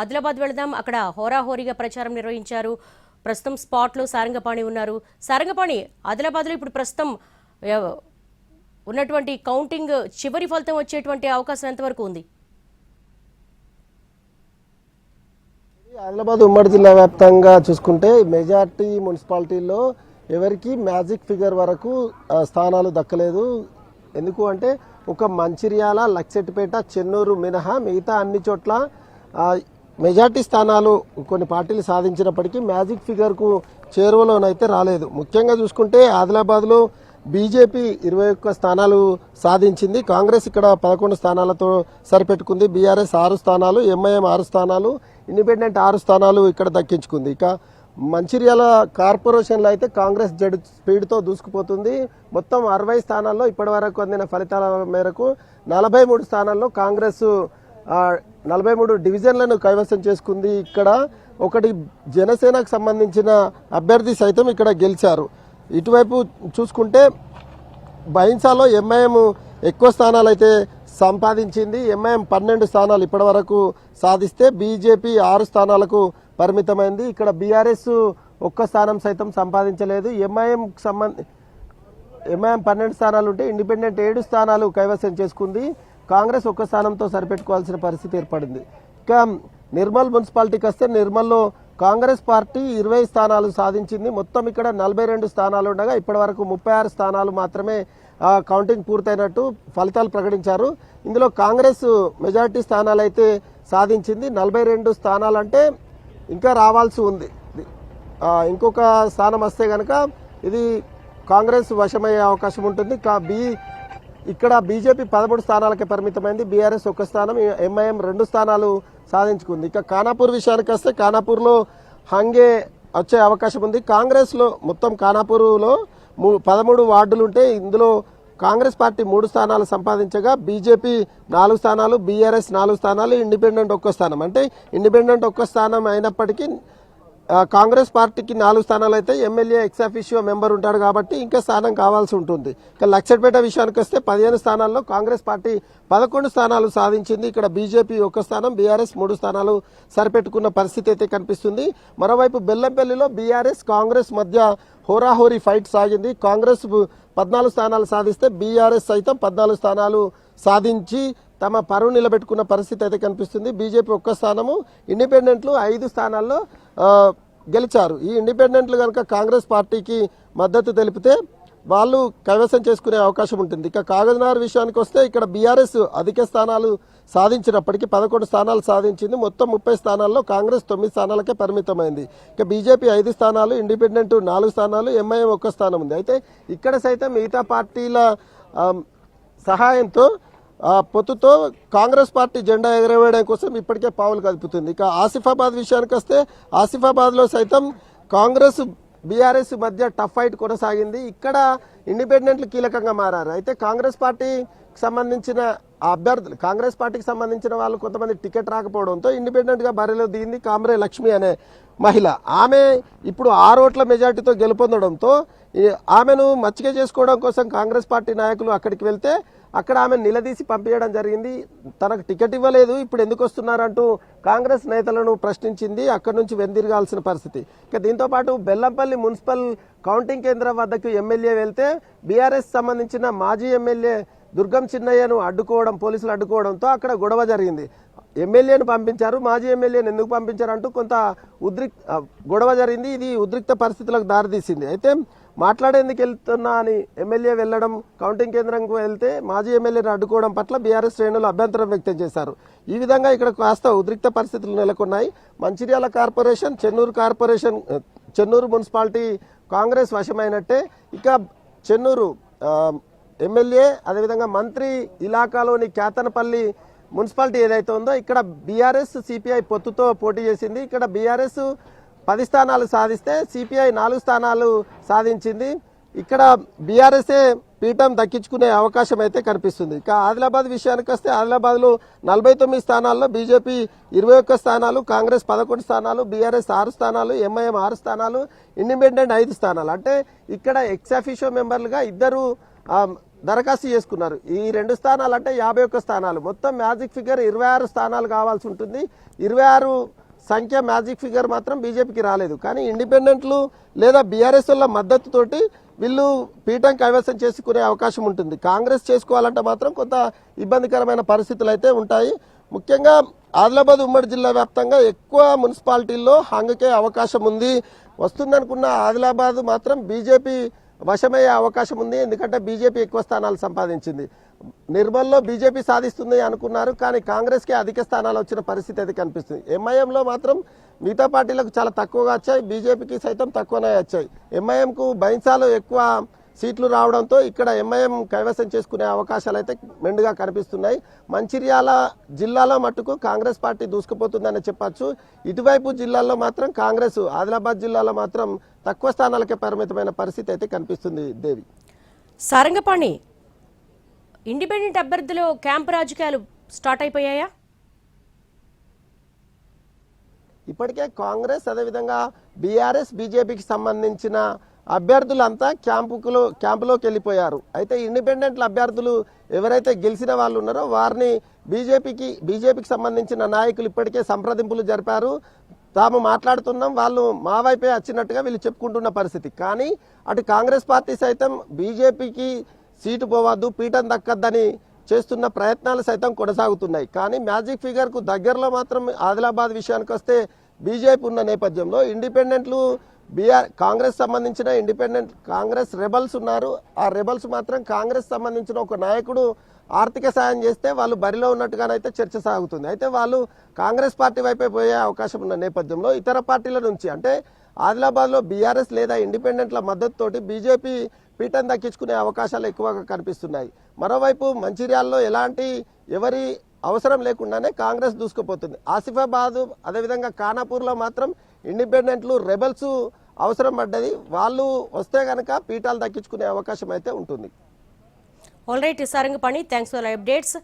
ఆదిలాబాద్ వెళదాం. అక్కడ హోరాహోరీగా ప్రచారం నిర్వహించారు. ప్రస్తుతం స్పాట్లో సారంగపాణి ఉన్నారు. సారంగపాణి, ఆదిలాబాద్లో ఇప్పుడు ప్రస్తుతం ఉన్నటువంటి కౌంటింగ్ చివరి ఫలితం వచ్చేటువంటి అవకాశం ఎంతవరకు ఉంది? ఆదిలాబాద్ ఉమ్మడి జిల్లా వ్యాప్తంగా చూసుకుంటే మెజార్టీ మున్సిపాలిటీల్లో ఎవరికి మ్యాజిక్ ఫిగర్ వరకు స్థానాలు దక్కలేదు. ఎందుకు అంటే ఒక మంచిర్యాల, లక్సెట్పేట, చెన్నూరు మినహా మిగతా అన్ని చోట్ల మెజార్టీ స్థానాలు కొన్ని పార్టీలు సాధించినప్పటికీ మ్యాజిక్ ఫిగర్కు చేరువలోనైతే రాలేదు. ముఖ్యంగా చూసుకుంటే ఆదిలాబాద్లో బీజేపీ 21 స్థానాలు సాధించింది. కాంగ్రెస్ ఇక్కడ 11 స్థానాలతో సరిపెట్టుకుంది. బీఆర్ఎస్ 6 స్థానాలు, ఎంఐఎం 6 స్థానాలు, ఇండిపెండెంట్ 6 స్థానాలు ఇక్కడ దక్కించుకుంది. ఇక మంచిర్యాల కార్పొరేషన్లో అయితే కాంగ్రెస్ జడ్ స్పీడ్తో దూసుకుపోతుంది. మొత్తం 60 స్థానాల్లో ఇప్పటి వరకు అందిన ఫలితాల మేరకు 43 స్థానాల్లో కాంగ్రెస్ 43 డివిజన్లను కైవసం చేసుకుంది. ఇక్కడ ఒకటి జనసేనకు సంబంధించిన అభ్యర్థి సైతం ఇక్కడ గెలిచారు. ఇటువైపు చూసుకుంటే బైన్సాలో ఎంఐఎం ఎక్కువ స్థానాలు అయితే సంపాదించింది. ఎంఐఎం 12 స్థానాలు ఇప్పటి వరకు సాధిస్తే బీజేపీ 6 స్థానాలకు పరిమితమైంది. ఇక్కడ బీఆర్ఎస్ 1 స్థానం సైతం సంపాదించలేదు. ఎంఐఎం 12 స్థానాలు ఉంటే ఇండిపెండెంట్ 7 స్థానాలు కైవసం చేసుకుంది. కాంగ్రెస్ 1 స్థానంతో సరిపెట్టుకోవాల్సిన పరిస్థితి ఏర్పడింది. ఇక నిర్మల్ మున్సిపాలిటీకి వస్తే నిర్మల్లో కాంగ్రెస్ పార్టీ 20 స్థానాలు సాధించింది. మొత్తం ఇక్కడ 42 స్థానాలు ఉండగా ఇప్పటి వరకు 36 స్థానాలు మాత్రమే కౌంటింగ్ పూర్తయినట్టు ఫలితాలు ప్రకటించారు. ఇందులో కాంగ్రెస్ మెజార్టీ స్థానాలు అయితే సాధించింది. 42 స్థానాలంటే ఇంకా రావాల్సి ఉంది. ఇంకొక స్థానం వస్తే కనుక ఇది కాంగ్రెస్ వశమయ్యే అవకాశం ఉంటుంది. ఇక్కడ బీజేపీ 13 స్థానాలకే పరిమితమైంది. బీఆర్ఎస్ 1 స్థానం, ఎంఐఎం 2 స్థానాలు సాధించుకుంది. ఇక ఖానాపూర్ విషయానికి వస్తే ఖానాపూర్లో హంగే వచ్చే అవకాశం ఉంది. కాంగ్రెస్లో మొత్తం ఖానాపూర్లో 13 వార్డులు ఉంటే ఇందులో కాంగ్రెస్ పార్టీ 3 స్థానాలు సంపాదించగా బీజేపీ 4 స్థానాలు, బీఆర్ఎస్ 4 స్థానాలు, ఇండిపెండెంట్ 1 స్థానం. అంటే ఇండిపెండెంట్ 1 స్థానం అయినప్పటికీ కాంగ్రెస్ పార్టీకి 4 స్థానాలు అయితే ఎమ్మెల్యే ఎక్సాఫిషియో మెంబర్ ఉంటాడు కాబట్టి ఇంకా స్థానం కావాల్సి ఉంటుంది. ఇక లక్సెట్పేట విషయానికి వస్తే 15 స్థానాల్లో కాంగ్రెస్ పార్టీ 11 స్థానాలు సాధించింది. ఇక్కడ బీజేపీ 1 స్థానం, బీఆర్ఎస్ 3 స్థానాలు సరిపెట్టుకున్న పరిస్థితి అయితే కనిపిస్తుంది. మరోవైపు బెల్లంపల్లిలో బీఆర్ఎస్ కాంగ్రెస్ మధ్య హోరాహోరీ ఫైట్ సాగింది. కాంగ్రెస్ 14 స్థానాలు సాధిస్తే బీఆర్ఎస్ సైతం 14 స్థానాలు సాధించి తమ పరువు నిలబెట్టుకున్న పరిస్థితి అయితే కనిపిస్తుంది. బీజేపీ 1 స్థానము, ఇండిపెండెంట్లు 5 స్థానాల్లో గెలిచారు. ఈ ఇండిపెండెంట్లు కనుక కాంగ్రెస్ పార్టీకి మద్దతు తెలిపితే వాళ్ళు కైవసం చేసుకునే అవకాశం ఉంటుంది. ఇక కాగజ్నగర్ విషయానికి వస్తే ఇక్కడ బీఆర్ఎస్ అధిక స్థానాలు సాధించినప్పటికీ 11 స్థానాలు సాధించింది. మొత్తం 30 స్థానాల్లో కాంగ్రెస్ 9 స్థానాలకే పరిమితమైంది. ఇక బీజేపీ 5 స్థానాలు, ఇండిపెండెంట్ 4 స్థానాలు, ఎంఐఎం 1 స్థానం ఉంది. అయితే ఇక్కడ సైతం మిగతా పార్టీల సహాయంతో పొత్తుతో కాంగ్రెస్ పార్టీ జెండా ఎగరవేయడం కోసం ఇప్పటికే పావులు కదుపుతుంది. ఇక ఆసిఫాబాద్ విషయానికి వస్తే ఆసిఫాబాద్లో సైతం కాంగ్రెస్ బీఆర్ఎస్ మధ్య టఫ్ ఫైట్ కొనసాగింది. ఇక్కడ ఇండిపెండెంట్లు కీలకంగా మారారు. అయితే కాంగ్రెస్ పార్టీకి సంబంధించిన అభ్యర్థులు, కాంగ్రెస్ పార్టీకి సంబంధించిన వాళ్ళు కొంతమంది టికెట్ రాకపోవడంతో ఇండిపెండెంట్గా బరిలో దిగింది కామ్రే లక్ష్మి అనే మహిళ. ఆమె ఇప్పుడు 6 ఓట్ల మెజార్టీతో గెలుపొందడంతో ఆమెను మచ్చిక చేసుకోవడం కోసం కాంగ్రెస్ పార్టీ నాయకులు అక్కడికి వెళ్తే అక్కడ ఆమె నిలదీసి పంపించడం జరిగింది. తనకు టికెట్ ఇవ్వలేదు, ఇప్పుడు ఎందుకు వస్తున్నారంటూ కాంగ్రెస్ నేతలను ప్రశ్నించింది. అక్కడి నుంచి వెనుదిరగాల్సిన పరిస్థితి. ఇక దీంతోపాటు బెల్లంపల్లి మున్సిపల్ కౌంటింగ్ కేంద్రం వద్దకు ఎమ్మెల్యే వెళ్తే బీఆర్ఎస్ సంబంధించిన మాజీ ఎమ్మెల్యే దుర్గం చిన్నయ్యను పోలీసులు అడ్డుకోవడంతో అక్కడ గొడవ జరిగింది. ఎమ్మెల్యేను పంపించారు, మాజీ ఎమ్మెల్యేను ఎందుకు పంపించారంటూ కొంత గొడవ జరిగింది. ఇది ఉద్రిక్త పరిస్థితులకు దారితీసింది. అయితే మాట్లాడేందుకు వెళ్తున్నా అని ఎమ్మెల్యే వెళ్లడం, కౌంటింగ్ కేంద్రంకు వెళ్తే మాజీ ఎమ్మెల్యేను అడ్డుకోవడం పట్ల బీఆర్ఎస్ శ్రేణులు అభ్యంతరం వ్యక్తం చేశారు. ఈ విధంగా ఇక్కడ కాస్త ఉద్రిక్త పరిస్థితులు నెలకొన్నాయి. మంచిర్యాల కార్పొరేషన్, చెన్నూరు మున్సిపాలిటీ కాంగ్రెస్ వశమైనట్టే. ఇక చెన్నూరు ఎమ్మెల్యే అదేవిధంగా మంత్రి ఇలాకాలోని కేతనపల్లి మున్సిపాలిటీ ఏదైతే ఉందో ఇక్కడ బీఆర్ఎస్ సిపిఐ పొత్తుతో పోటీ చేసింది. ఇక్కడ బీఆర్ఎస్ 10 స్థానాలు సాధిస్తే సిపిఐ 4 స్థానాలు సాధించింది. ఇక్కడ బీఆర్ఎస్ఏ పీఠం దక్కించుకునే అవకాశం అయితే కనిపిస్తుంది. ఇక ఆదిలాబాద్ విషయానికి వస్తే ఆదిలాబాద్లో 49 స్థానాల్లో బీజేపీ 21 స్థానాలు, కాంగ్రెస్ 11 స్థానాలు, బీఆర్ఎస్ 6 స్థానాలు, ఎంఐఎం 6 స్థానాలు, ఇండిపెండెంట్ 5 స్థానాలు. అంటే ఇక్కడ ఎక్సాఫిషియో మెంబర్లుగా 2 దరఖాస్తు చేసుకున్నారు. ఈ 2 స్థానాలు అంటే 51 స్థానాలు, మొత్తం మ్యాజిక్ ఫిగర్ 26 స్థానాలు కావాల్సి ఉంటుంది. 26 సంఖ్య మ్యాజిక్ ఫిగర్ మాత్రం బీజేపీకి రాలేదు. కానీ ఇండిపెండెంట్లు లేదా బీఆర్ఎస్ వాళ్ళ మద్దతుతోటి వీళ్ళు పీఠం కైవసం చేసుకునే అవకాశం ఉంటుంది. కాంగ్రెస్ చేసుకోవాలంటే మాత్రం కొంత ఇబ్బందికరమైన పరిస్థితులు అయితే ఉంటాయి. ముఖ్యంగా ఆదిలాబాద్ ఉమ్మడి జిల్లా వ్యాప్తంగా ఎక్కువ మున్సిపాలిటీల్లో హంగకే అవకాశం ఉంది. వస్తుందనుకున్న ఆదిలాబాద్ మాత్రం బీజేపీ వశమయ్యే అవకాశం ఉంది. ఎందుకంటే బీజేపీ ఎక్కువ స్థానాలు సంపాదించింది. నిర్మల్లో బీజేపీ సాధిస్తుంది అనుకున్నారు, కానీ కాంగ్రెస్కి అధిక స్థానాలు వచ్చిన పరిస్థితి అయితే కనిపిస్తుంది. ఎంఐఎంలో మాత్రం మిగతా పార్టీలకు చాలా తక్కువగా వచ్చాయి, బీజేపీకి సైతం తక్కువనే వచ్చాయి. ఎంఐఎంకు బైన్సాలో ఎక్కువ సీట్లు రావడంతో ఇక్కడ ఎంఐఎం కైవసం చేసుకునే అవకాశాలు అయితే మెండుగా కనిపిస్తున్నాయి. మంచిర్యాల జిల్లాలో మట్టుకు కాంగ్రెస్ పార్టీ దూసుకుపోతుందని చెప్పచ్చు. ఇటువైపు జిల్లాల్లో మాత్రం కాంగ్రెస్, ఆదిలాబాద్ జిల్లాలో మాత్రం తక్కువ స్థానాలకే పరిమితమైన పరిస్థితి అయితే కనిపిస్తుంది. దేవి, సారంగపాణి, ఇండిపెండెంట్ అభ్యర్థులు క్యాంపు రాజకీయాలు స్టార్ట్ అయిపోయాయా? ఇప్పటికే కాంగ్రెస్ అదేవిధంగా బీఆర్ఎస్ బీజేపీకి సంబంధించిన అభ్యర్థులంతా క్యాంపులోకి వెళ్ళిపోయారు. అయితే ఇండిపెండెంట్ల అభ్యర్థులు ఎవరైతే గెలిచిన వాళ్ళు ఉన్నారో వారిని బీజేపీకి సంబంధించిన నాయకులు ఇప్పటికే సంప్రదింపులు జరిపారు. తాము మాట్లాడుతున్నాం, వాళ్ళు మా వైపే వచ్చినట్టుగా వీళ్ళు చెప్పుకుంటున్న పరిస్థితి. కానీ అటు కాంగ్రెస్ పార్టీ సైతం బీజేపీకి సీటు పోవద్దు, పీఠం దక్కద్దని చేస్తున్న ప్రయత్నాలు సైతం కొనసాగుతున్నాయి. కానీ మ్యాజిక్ ఫిగర్కు దగ్గరలో మాత్రం ఆదిలాబాద్ విషయానికి వస్తే బీజేపీ ఉన్న నేపథ్యంలో ఇండిపెండెంట్లు కాంగ్రెస్ సంబంధించిన ఇండిపెండెంట్ కాంగ్రెస్ రెబల్స్ ఉన్నారు. ఆ రెబల్స్ మాత్రం కాంగ్రెస్ సంబంధించిన ఒక నాయకుడు ఆర్థిక సాయం చేస్తే వాళ్ళు బరిలో ఉన్నట్టుగానైతే చర్చ సాగుతుంది. అయితే వాళ్ళు కాంగ్రెస్ పార్టీ వైపే పోయే అవకాశం ఉన్న నేపథ్యంలో ఇతర పార్టీల నుంచి అంటే ఆదిలాబాద్లో బీఆర్ఎస్ లేదా ఇండిపెండెంట్ల మద్దతుతోటి బీజేపీ పీఠం దక్కించుకునే అవకాశాలు ఎక్కువగా కనిపిస్తున్నాయి. మరోవైపు మంచిర్యాలలో ఎలాంటి ఎవరి అవసరం లేకుండానే కాంగ్రెస్ దూసుకుపోతుంది. ఆసిఫాబాద్ అదేవిధంగా ఖానాపూర్లో మాత్రం ఇండిపెండెంట్లు రెబల్స్ అవసరం పడ్డది. వాళ్ళు వస్తే కనుక పీఠాలు దక్కించుకునే అవకాశం అయితే ఉంటుంది. All right Sarangapani, thanks for updates.